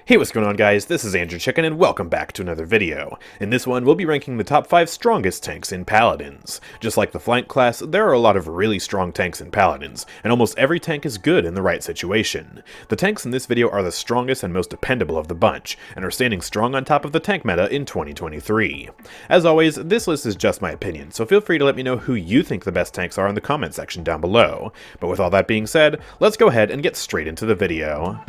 Hey, what's going on guys, this is AndrewChicken and welcome back to another video. In this one, we'll be ranking the top 5 strongest tanks in Paladins. Just like the flank class, there are a lot of really strong tanks in Paladins, and almost every tank is good in the right situation. The tanks in this video are the strongest and most dependable of the bunch, and are standing strong on top of the tank meta in 2023. As always, this list is just my opinion, so feel free to let me know who you think the best tanks are in the comment section down below. But with all that being said, let's go ahead and get straight into the video.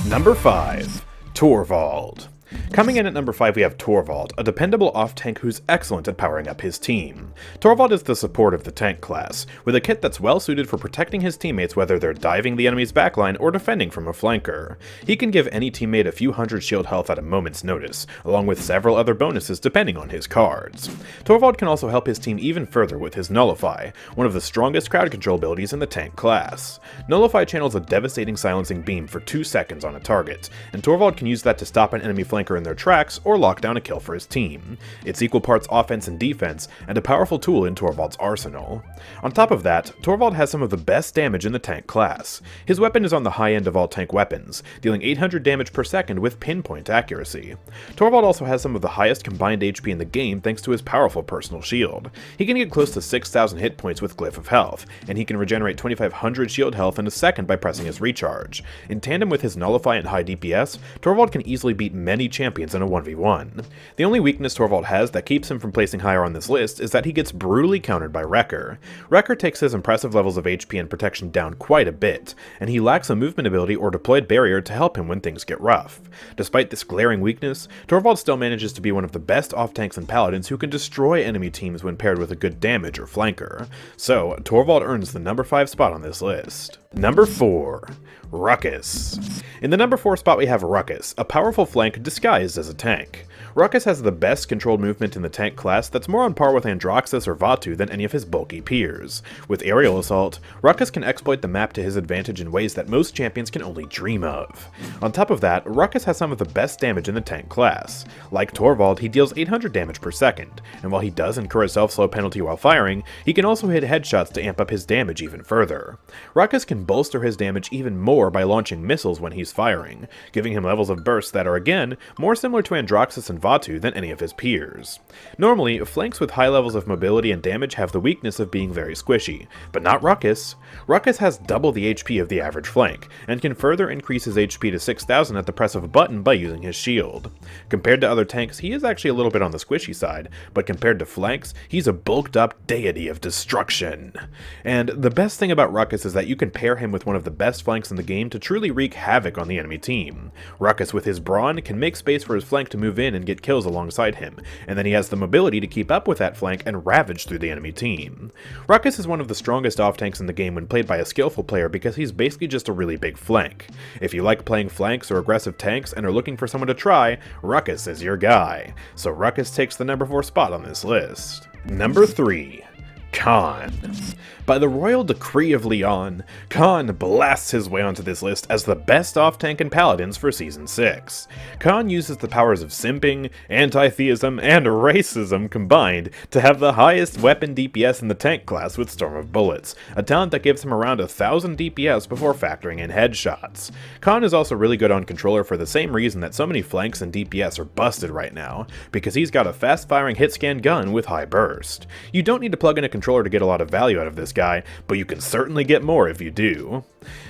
Number 5. Torvald. Coming in at number 5 we have Torvald, a dependable off-tank who's excellent at powering up his team. Torvald is the support of the tank class, with a kit that's well suited for protecting his teammates whether they're diving the enemy's backline or defending from a flanker. He can give any teammate a few hundred shield health at a moment's notice, along with several other bonuses depending on his cards. Torvald can also help his team even further with his Nullify, one of the strongest crowd control abilities in the tank class. Nullify channels a devastating silencing beam for 2 seconds on a target, and Torvald can use that to stop an enemy flanker in their tracks or lock down a kill for his team. It's equal parts offense and defense, and a powerful tool in Torvald's arsenal. On top of that, Torvald has some of the best damage in the tank class. His weapon is on the high end of all tank weapons, dealing 800 damage per second with pinpoint accuracy. Torvald also has some of the highest combined HP in the game thanks to his powerful personal shield. He can get close to 6,000 hit points with Glyph of Health, and he can regenerate 2,500 shield health in a second by pressing his recharge. In tandem with his Nullify and high DPS, Torvald can easily beat many champions in a 1v1. The only weakness Torvald has that keeps him from placing higher on this list is that he gets brutally countered by Wrecker. Wrecker takes his impressive levels of HP and protection down quite a bit, and he lacks a movement ability or deployed barrier to help him when things get rough. Despite this glaring weakness, Torvald still manages to be one of the best off-tanks in Paladins who can destroy enemy teams when paired with a good damage or flanker. So, Torvald earns the number 5 spot on this list. Number 4. Ruckus. In the number 4 spot we have Ruckus, a powerful flank disguised as a tank. Ruckus has the best controlled movement in the tank class that's more on par with Androxus or Vatu than any of his bulky peers. With Aerial Assault, Ruckus can exploit the map to his advantage in ways that most champions can only dream of. On top of that, Ruckus has some of the best damage in the tank class. Like Torvald, he deals 800 damage per second, and while he does incur a self-slow penalty while firing, he can also hit headshots to amp up his damage even further. Ruckus can bolster his damage even more by launching missiles when he's firing, giving him levels of burst that are again more similar to Androxus and Vatu than any of his peers. Normally, flanks with high levels of mobility and damage have the weakness of being very squishy, but not Ruckus. Ruckus has double the HP of the average flank, and can further increase his HP to 6,000 at the press of a button by using his shield. Compared to other tanks, he is actually a little bit on the squishy side, but compared to flanks, he's a bulked up deity of destruction. And the best thing about Ruckus is that you can pair him with one of the best flanks in the game to truly wreak havoc on the enemy team. Ruckus with his brawn can make space for his flank to move in and get kills alongside him, and then he has the mobility to keep up with that flank and ravage through the enemy team. Ruckus is one of the strongest off-tanks in the game when played by a skillful player because he's basically just a really big flank. If you like playing flanks or aggressive tanks and are looking for someone to try, Ruckus is your guy. So Ruckus takes the number 4 spot on this list. Number 3. Khan. By the royal decree of Leon, Khan blasts his way onto this list as the best off-tank in Paladins for Season 6. Khan uses the powers of simping, anti-theism, and racism combined to have the highest weapon DPS in the tank class with Storm of Bullets, a talent that gives him around 1,000 DPS before factoring in headshots. Khan is also really good on controller for the same reason that so many flanks and DPS are busted right now, because he's got a fast-firing hit-scan gun with high burst. You don't need to plug in a controller to get a lot of value out of this guy, but you can certainly get more if you do.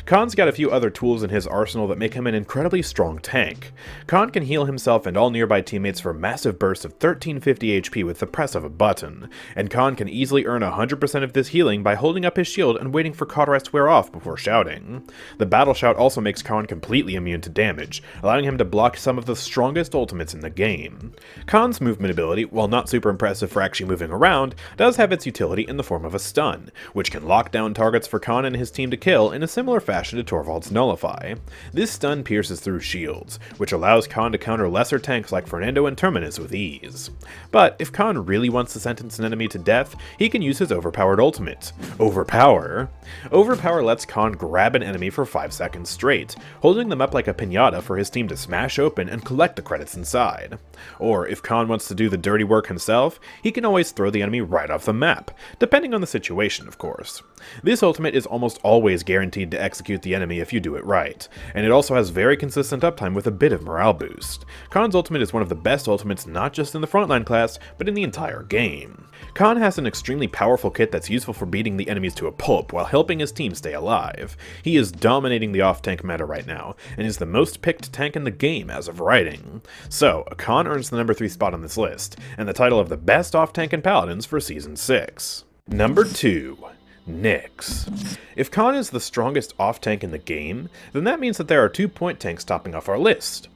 Khan's got a few other tools in his arsenal that make him an incredibly strong tank. Khan can heal himself and all nearby teammates for massive bursts of 1350 HP with the press of a button, and Khan can easily earn 100% of this healing by holding up his shield and waiting for cauterize to wear off before shouting. The battle shout also makes Khan completely immune to damage, allowing him to block some of the strongest ultimates in the game. Khan's movement ability, while not super impressive for actually moving around, does have its utility in the form of a stun, which can lock down targets for Khan and his team to kill in a similar fashion to Torvald's Nullify. This stun pierces through shields, which allows Khan to counter lesser tanks like Fernando and Terminus with ease. But if Khan really wants to sentence an enemy to death, he can use his overpowered ultimate, Overpower. Overpower lets Khan grab an enemy for 5 seconds straight, holding them up like a piñata for his team to smash open and collect the credits inside. Or if Khan wants to do the dirty work himself, he can always throw the enemy right off the map, depending on the situation, of course. This ultimate is almost always guaranteed to execute the enemy if you do it right, and it also has very consistent uptime with a bit of morale boost. Khan's ultimate is one of the best ultimates not just in the frontline class, but in the entire game. Khan has an extremely powerful kit that's useful for beating the enemies to a pulp while helping his team stay alive. He is dominating the off-tank meta right now, and is the most picked tank in the game as of writing. So, Khan earns the number 3 spot on this list, and the title of the best off-tank in Paladins for Season 6. Number 2. Nyx. If Khan is the strongest off-tank in the game, then that means that there are 2 point tanks topping off our list.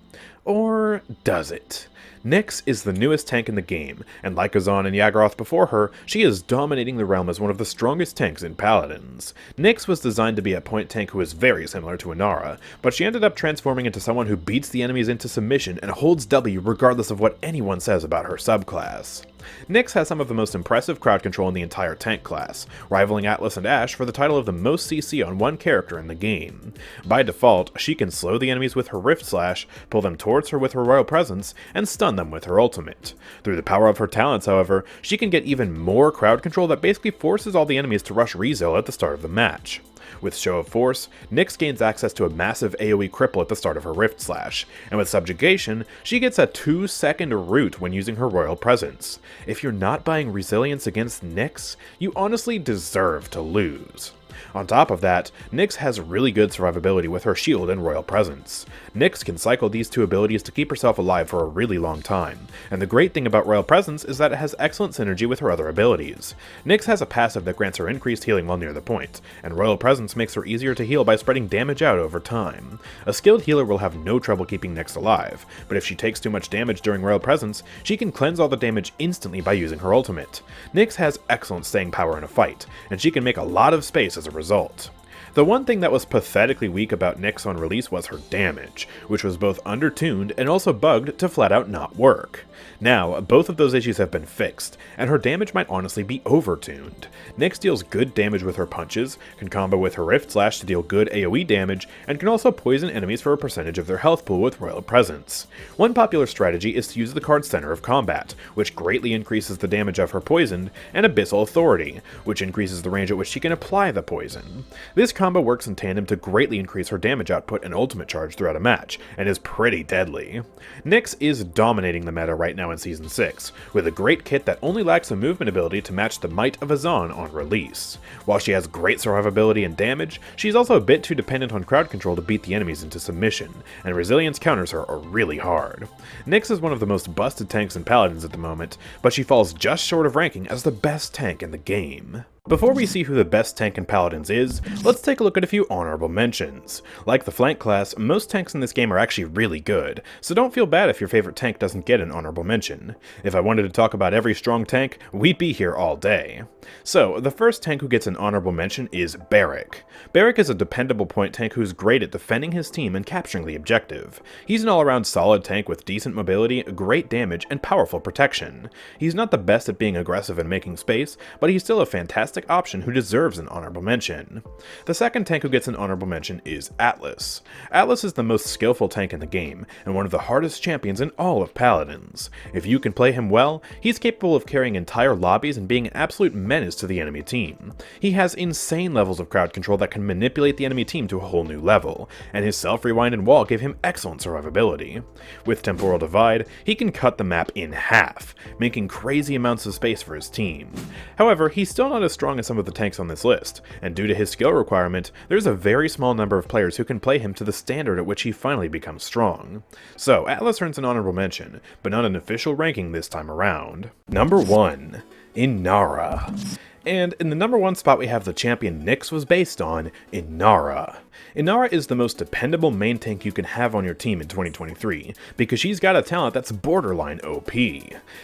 Or does it? Nyx is the newest tank in the game, and like Azan and Yagharoth before her, she is dominating the realm as one of the strongest tanks in Paladins. Nyx was designed to be a point tank who is very similar to Inara, but she ended up transforming into someone who beats the enemies into submission and holds W regardless of what anyone says about her subclass. Nyx has some of the most impressive crowd control in the entire tank class, rivaling Atlas and Ashe for the title of the most CC on one character in the game. By default, she can slow the enemies with her Rift Slash, pull them towards her with her Royal Presence, and stun them with her ultimate. Through the power of her talents, however, she can get even more crowd control that basically forces all the enemies to rush Rezo at the start of the match. With Show of Force, Nyx gains access to a massive AoE cripple at the start of her Rift Slash, and with Subjugation, she gets a 2-second root when using her Royal Presence. If you're not buying Resilience against Nyx, you honestly deserve to lose. On top of that, Nyx has really good survivability with her shield and Royal Presence. Nyx can cycle these 2 abilities to keep herself alive for a really long time, and the great thing about Royal Presence is that it has excellent synergy with her other abilities. Nyx has a passive that grants her increased healing while near the point, and Royal Presence makes her easier to heal by spreading damage out over time. A skilled healer will have no trouble keeping Nyx alive, but if she takes too much damage during Royal Presence, she can cleanse all the damage instantly by using her ultimate. Nyx has excellent staying power in a fight, and she can make a lot of space as a result. The one thing that was pathetically weak about Nyx on release was her damage, which was both undertuned and also bugged to flat out not work. Now, both of those issues have been fixed, and her damage might honestly be overtuned. Nyx deals good damage with her punches, can combo with her Rift Slash to deal good AoE damage, and can also poison enemies for a percentage of their health pool with Royal Presence. One popular strategy is to use the card Center of Combat, which greatly increases the damage of her poisoned, and Abyssal Authority, which increases the range at which she can apply the poison. This combo works in tandem to greatly increase her damage output and ultimate charge throughout a match, and is pretty deadly. Nyx is dominating the meta right now in Season 6, with a great kit that only lacks a movement ability to match the might of Azan on release. While she has great survivability and damage, she's also a bit too dependent on crowd control to beat the enemies into submission, and Resilience counters her are really hard. Nyx is one of the most busted tanks in Paladins at the moment, but she falls just short of ranking as the best tank in the game. Before we see who the best tank in Paladins is, let's take a look at a few honorable mentions. Like the flank class, most tanks in this game are actually really good, so don't feel bad if your favorite tank doesn't get an honorable mention. If I wanted to talk about every strong tank, we'd be here all day. So, the first tank who gets an honorable mention is Barrick. Barrick is a dependable point tank who's great at defending his team and capturing the objective. He's an all-around solid tank with decent mobility, great damage, and powerful protection. He's not the best at being aggressive and making space, but he's still a fantastic option who deserves an honorable mention. The second tank who gets an honorable mention is Atlas. Atlas is the most skillful tank in the game, and one of the hardest champions in all of Paladins. If you can play him well, he's capable of carrying entire lobbies and being an absolute menace to the enemy team. He has insane levels of crowd control that can manipulate the enemy team to a whole new level, and his self-rewind and wall give him excellent survivability. With Temporal Divide, he can cut the map in half, making crazy amounts of space for his team. However, he's still not as strong as some of the tanks on this list, and due to his skill requirement, there's a very small number of players who can play him to the standard at which he finally becomes strong. So, Atlas earns an honorable mention, but not an official ranking this time around. Number 1. Inara. And in the number 1 spot we have the champion Nyx was based on, Inara. Inara is the most dependable main tank you can have on your team in 2023, because she's got a talent that's borderline OP.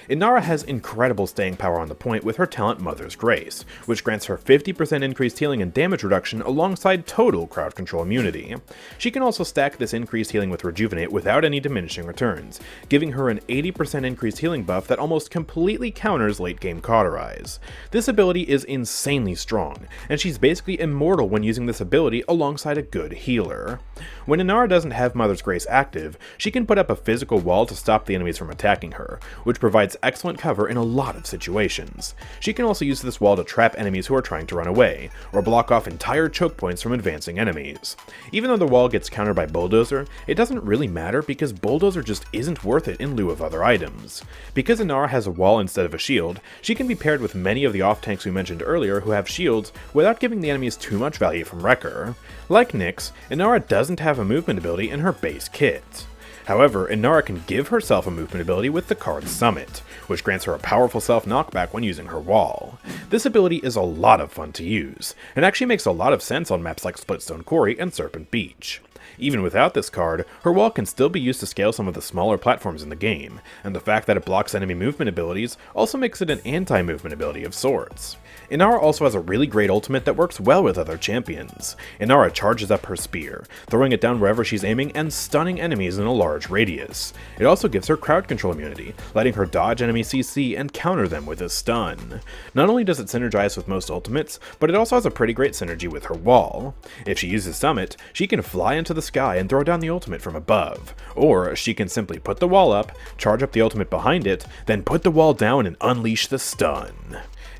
Inara has incredible staying power on the point with her talent Mother's Grace, which grants her 50% increased healing and damage reduction alongside total crowd control immunity. She can also stack this increased healing with Rejuvenate without any diminishing returns, giving her an 80% increased healing buff that almost completely counters late game Cauterize. This ability is insanely strong, and she's basically immortal when using this ability alongside a good healer. When Inara doesn't have Mother's Grace active, she can put up a physical wall to stop the enemies from attacking her, which provides excellent cover in a lot of situations. She can also use this wall to trap enemies who are trying to run away, or block off entire choke points from advancing enemies. Even though the wall gets countered by Bulldozer, it doesn't really matter because Bulldozer just isn't worth it in lieu of other items. Because Inara has a wall instead of a shield, she can be paired with many of the off-tanks we mentioned earlier who have shields without giving the enemies too much value from Wrecker. Like Nyx, Inara doesn't have a movement ability in her base kit. However, Inara can give herself a movement ability with the card Summit, which grants her a powerful self-knockback when using her wall. This ability is a lot of fun to use, and actually makes a lot of sense on maps like Splitstone Quarry and Serpent Beach. Even without this card, her wall can still be used to scale some of the smaller platforms in the game, and the fact that it blocks enemy movement abilities also makes it an anti-movement ability of sorts. Inara also has a really great ultimate that works well with other champions. Inara charges up her spear, throwing it down wherever she's aiming and stunning enemies in a large radius. It also gives her crowd control immunity, letting her dodge enemy CC and counter them with a stun. Not only does it synergize with most ultimates, but it also has a pretty great synergy with her wall. If she uses Summit, she can fly into the sky and throw down the ultimate from above, or she can simply put the wall up, charge up the ultimate behind it, then put the wall down and unleash the stun.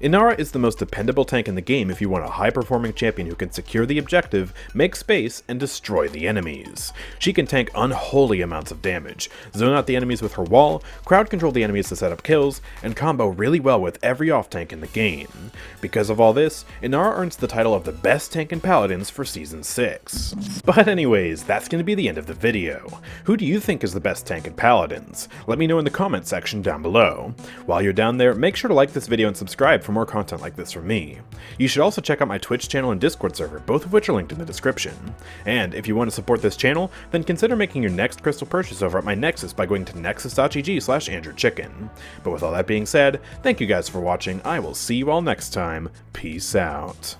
Inara is the most dependable tank in the game if you want a high-performing champion who can secure the objective, make space, and destroy the enemies. She can tank unholy amounts of damage, zone out the enemies with her wall, crowd control the enemies to set up kills, and combo really well with every off-tank in the game. Because of all this, Inara earns the title of the best tank in Paladins for Season 6. But anyways, that's going to be the end of the video. Who do you think is the best tank in Paladins? Let me know in the comment section down below. While you're down there, make sure to like this video and subscribe for more content like this from me. You should also check out my Twitch channel and Discord server, both of which are linked in the description. And if you want to support this channel, then consider making your next crystal purchase over at my Nexus by going to nexus.gg/AndrewChicken. But with all that being said, thank you guys for watching, I will see you all next time, peace out.